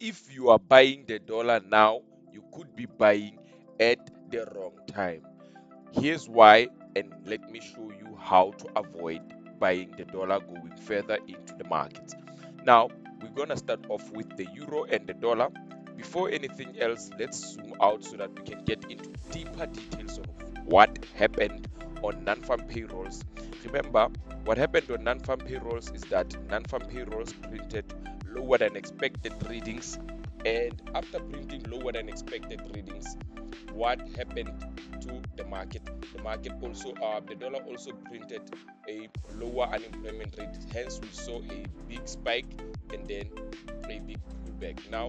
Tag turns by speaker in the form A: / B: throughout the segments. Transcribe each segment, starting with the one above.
A: if you are buying the dollar now, you could be buying at the wrong time. Here's why, and let me show you how to avoid buying the dollar going further into the markets. Now, we're going to start off with the euro and the dollar. Before anything else, let's zoom out so that we can get into deeper details of what happened on non-farm payrolls. Remember, what happened on non-farm payrolls is that non-farm payrolls printed lower than expected readings, and after printing lower than expected readings, what happened to the market? The market also, the dollar also printed a lower unemployment rate. Hence, we saw a big spike and then a big pullback. Now,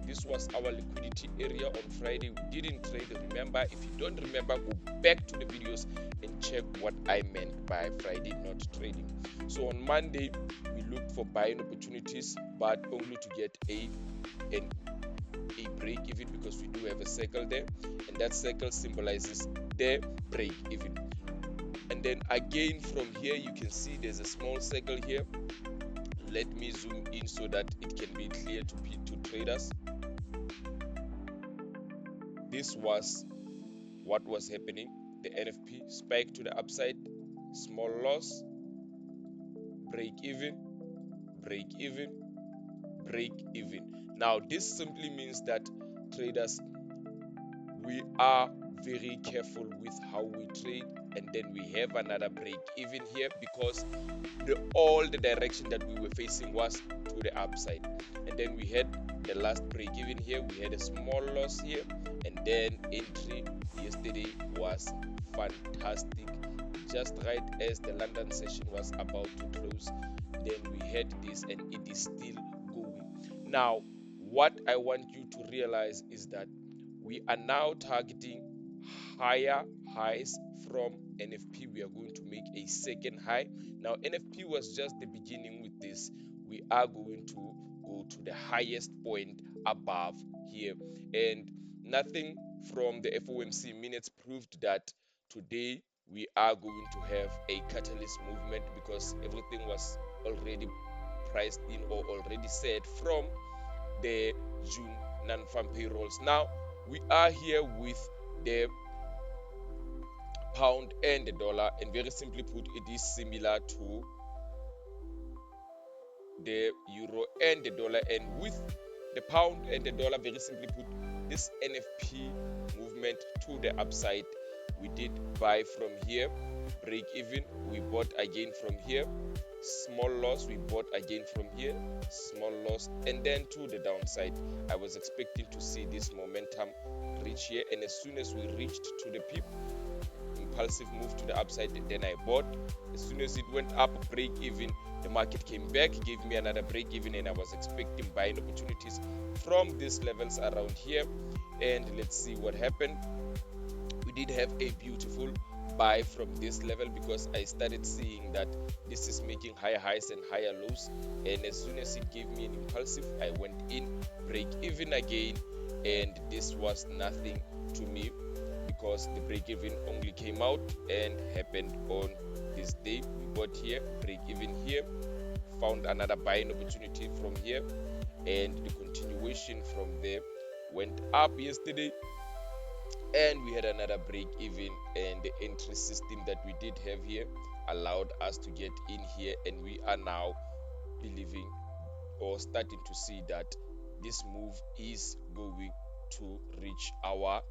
A: this was our liquidity area on Friday. We didn't trade. Remember, if you don't remember, go back to the videos and check what I meant by Friday not trading. So on Monday, we looked for buying opportunities, but only to get a break even, because we do have a circle there, and that circle symbolizes the break even. And then again from here, you can see there's a small circle here. Let me zoom in so that it can be clear to traders. This was what was happening. The NFP spike to the upside, small loss, break even, break even, break even. Now this simply means that traders, we are very careful with how we trade, and then we have another break even here, because all the direction that we were facing was to the upside. And then we had the last break even here, we had a small loss here, and then entry yesterday was fantastic. Just right as the London session was about to close, then we had this, and it is still going. Now what I want you to realize is that we are now targeting higher highs from NFP. We are going to make a second high. Now NFP was just the beginning. With this, we are going to go to the highest point above here, and nothing from the FOMC minutes proved that today we are going to have a catalyst movement, because everything was already priced in or already said from the June non-farm payrolls. Now we are here with the pound and the dollar, and very simply put, it is similar to the euro and the dollar. And with the pound and the dollar, very simply put, this NFP movement to the upside, we did buy from here, break even, we bought again from here, small loss, we bought again from here, small loss, and then to the downside. I was expecting to see this momentum reach here, and as soon as we reached to the peak, impulsive move to the upside, and then I bought. As soon as it went up, break even, the market came back, gave me another break even, and I was expecting buying opportunities from these levels around here. And let's see what happened. We did have a beautiful buy from this level, because I started seeing that this is making higher highs and higher lows, and as soon as it gave me an impulsive, I went in, break even again, and this was nothing to me, because the break even only came out and happened on this day. We bought here, break even here, found another buying opportunity from here, and the continuation from there went up yesterday, and we had another break even, and the entry system that we did have here allowed us to get in here, and we are now believing or starting to see that this move is going to reach our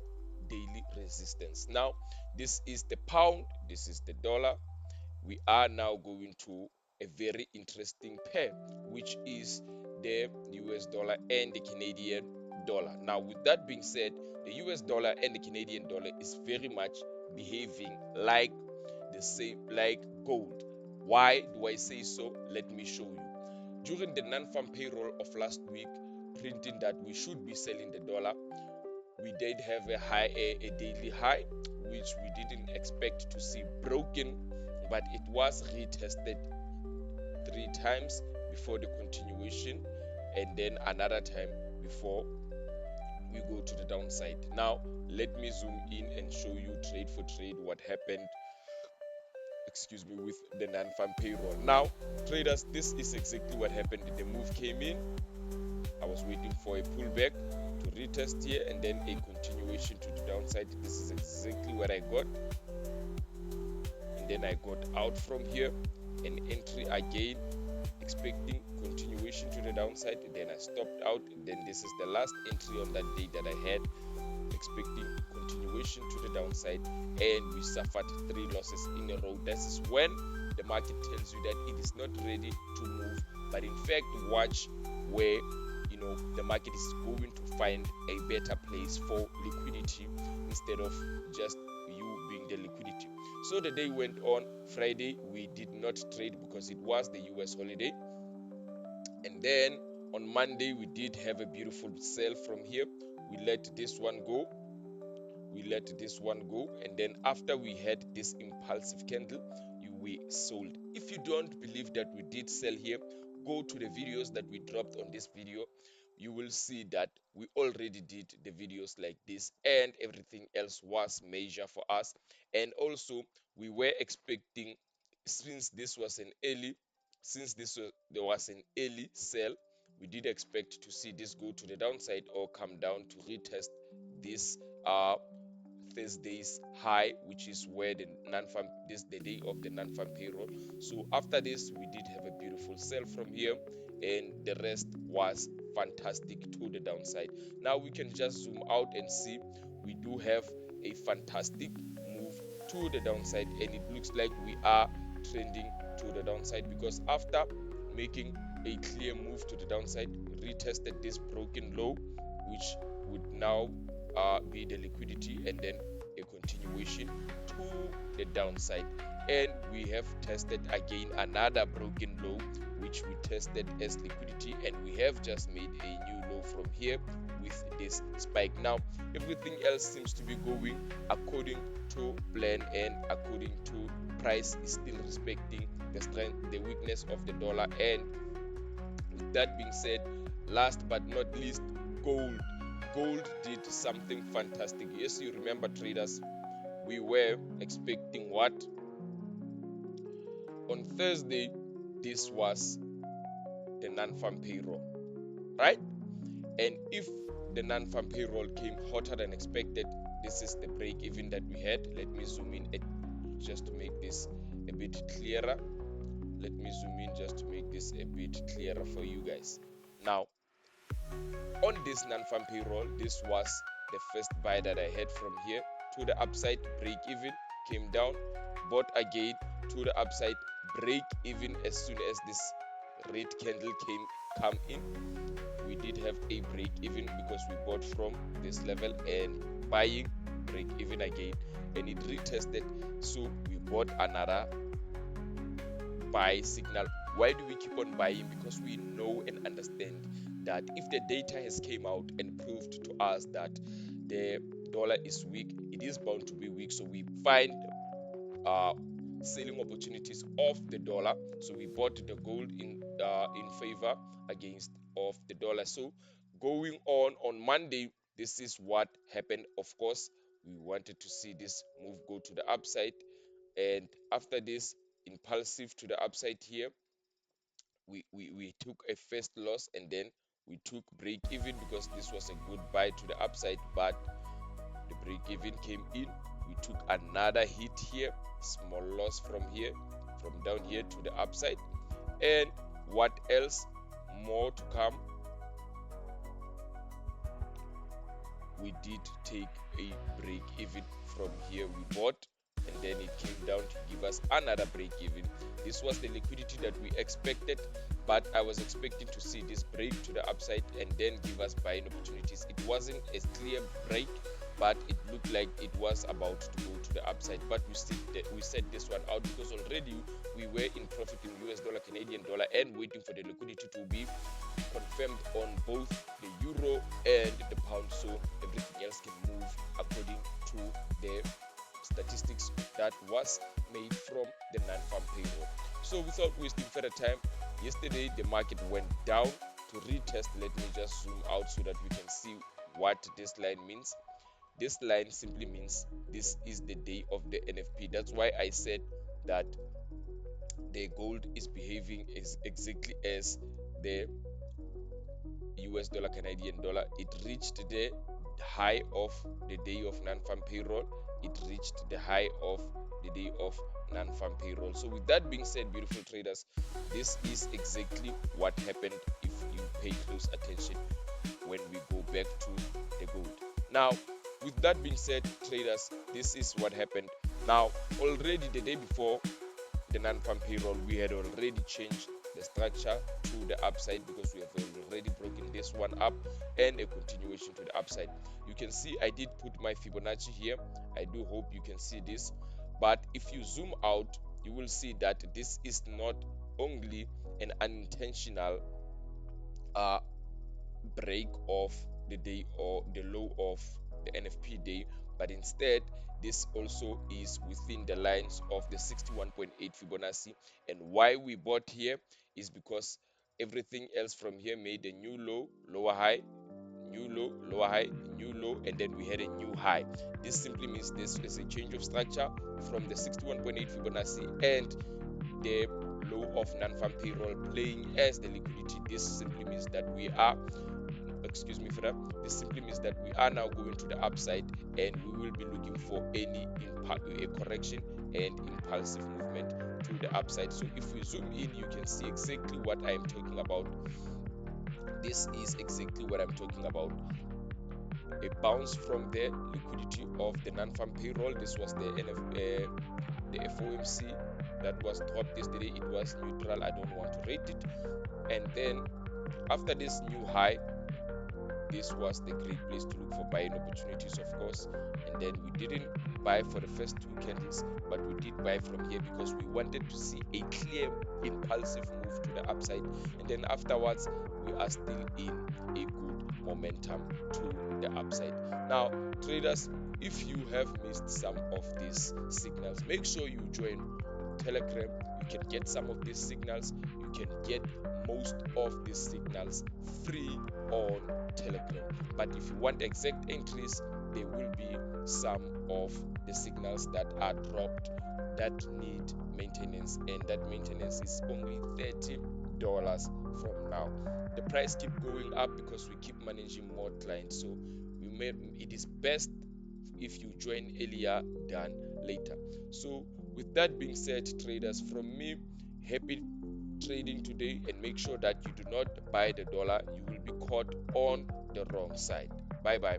A: daily resistance. Now this is the pound, this is the dollar. We are now going to a very interesting pair, which is the US dollar and the Canadian dollar. Now with that being said, the US dollar and the Canadian dollar is very much behaving like the same, like gold. Why do I say so? Let me show you. During the non-farm payroll of last week, printing that we should be selling the dollar, we did have a daily high, which we didn't expect to see broken, but it was retested 3 times before the continuation, and then another time before we go to the downside. Now let me zoom in and show you trade for trade what happened, with the non-farm payroll. Now traders, this is exactly what happened. The move came in, I was waiting for a pullback to retest here and then a continuation to the downside. This is exactly what I got, and then I got out from here, an entry again, expecting continuation to the downside. Then I stopped out. Then this is the last entry on that day that I had, expecting continuation to the downside, and we suffered 3 losses in a row. This is when the market tells you that it is not ready to move, but in fact watch where the market is going to find a better place for liquidity instead of just you being the liquidity. So the day went on. Friday we did not trade because it was the US holiday, and then on Monday we did have a beautiful sell from here. We let this one go, and then after we had this impulsive candle, we sold. If you don't believe that we did sell here, go to the videos that we dropped on this video. You will see that we already did the videos like this, and everything else was measured for us. And also we were expecting, since there was an early sell, we did expect to see this go to the downside or come down to retest this Thursday's high, which is where the day of the non-farm payroll. So after this we did have a beautiful sell from here, and the rest was fantastic to the downside. Now we can just zoom out and see we do have a fantastic move to the downside, and it looks like we are trending to the downside, because after making a clear move to the downside, retested this broken low, which would now be the liquidity, and then a continuation to the downside. And we have tested again another broken low, which we tested as liquidity, and we have just made a new low from here with this spike. Now everything else seems to be going according to plan, and according to price is still respecting the strength, the weakness of the dollar. And with that being said, last but not least, gold did something fantastic. Yes, you remember, traders, we were expecting what? On Thursday, this was the non-farm payroll, right? And if the non-farm payroll came hotter than expected, this is the break even that we had. Let me zoom in just to make this a bit clearer. For you guys. Now, on this non-farm payroll, this was the first buy that I had from here to the upside, break even, came down, bought again to the upside, break even. As soon as this red candle come in, we did have a break even because we bought from this level, and buying, break even again, and it retested, so we bought another buy signal. Why do we keep on buying? Because we know and understand that if the data has came out and proved to us that the dollar is weak, it is bound to be weak, so we find selling opportunities of the dollar. So we bought the gold in favor against of the dollar. So going on Monday, this is what happened. Of course, we wanted to see this move go to the upside, and after this impulsive to the upside here, we took a first loss, and then we took break even because this was a good buy to the upside, but the break even came in. We took another hit here, small loss from down here to the upside. And what else? More to come. We did take a break even from here. We bought, and then it came down to give us another break even. This was the liquidity that we expected, but I was expecting to see this break to the upside and then give us buying opportunities. It wasn't a clear break, but it looked like it was about to go to the upside. But we set this one out because already we were in profit in US dollar, Canadian dollar, and waiting for the liquidity to be confirmed on both the euro and the pound, so everything else can move according to the statistics that was made from the non-farm payroll. So without wasting further time, yesterday the market went down to retest. Let me just zoom out so that we can see what this line means. This line simply means this is the day of the NFP. That's why I said that the gold is behaving exactly as the US dollar, Canadian dollar. It reached the high of the day of non-farm payroll. It reached the high of the day of non-farm payroll. So with that being said, beautiful traders, this is exactly what happened if you pay close attention when we go back to the gold. Now, with that being said, traders, this is what happened. Now, already the day before the non-farm payroll, we had already changed the structure to the upside because we have already broken this one up, and a continuation to the upside. You can see I did put my Fibonacci here. I do hope you can see this, but if you zoom out, you will see that this is not only an unintentional break of the day or the low of the NFP day, but instead this also is within the lines of the 61.8 Fibonacci. And why we bought here is because everything else from here made a new low, lower high, new low, lower high, new low, and then we had a new high. This simply means this is a change of structure from the 61.8 Fibonacci and the low of non-farm payroll playing as the liquidity. This simply means that we are, excuse me for that, this simply means that we are now going to the upside, and we will be looking for any a correction and impulsive movement to the upside. So if we zoom in, you can see exactly what I am talking about. This is exactly what I'm talking about. A bounce from the liquidity of the non-farm payroll. This was the FOMC that was dropped yesterday. It was neutral. I don't want to rate it. And then after this new high, this was the great place to look for buying opportunities, of course. And then we didn't buy for the first two candles, but we did buy from here because we wanted to see a clear impulsive move to the upside. And then afterwards, we are still in a good momentum to the upside. Now, traders, if you have missed some of these signals, make sure you join Telegram. You can get some of these signals. You can get most of these signals free on Telegram. But if you want exact entries, there will be some of the signals that are dropped that need maintenance, and that maintenance is only $30 from now. The price keep going up because we keep managing more clients, so it is best if you join earlier than later. So with that being said, traders, from me, happy trading today, and make sure that you do not buy the dollar. You will be caught on the wrong side. Bye bye.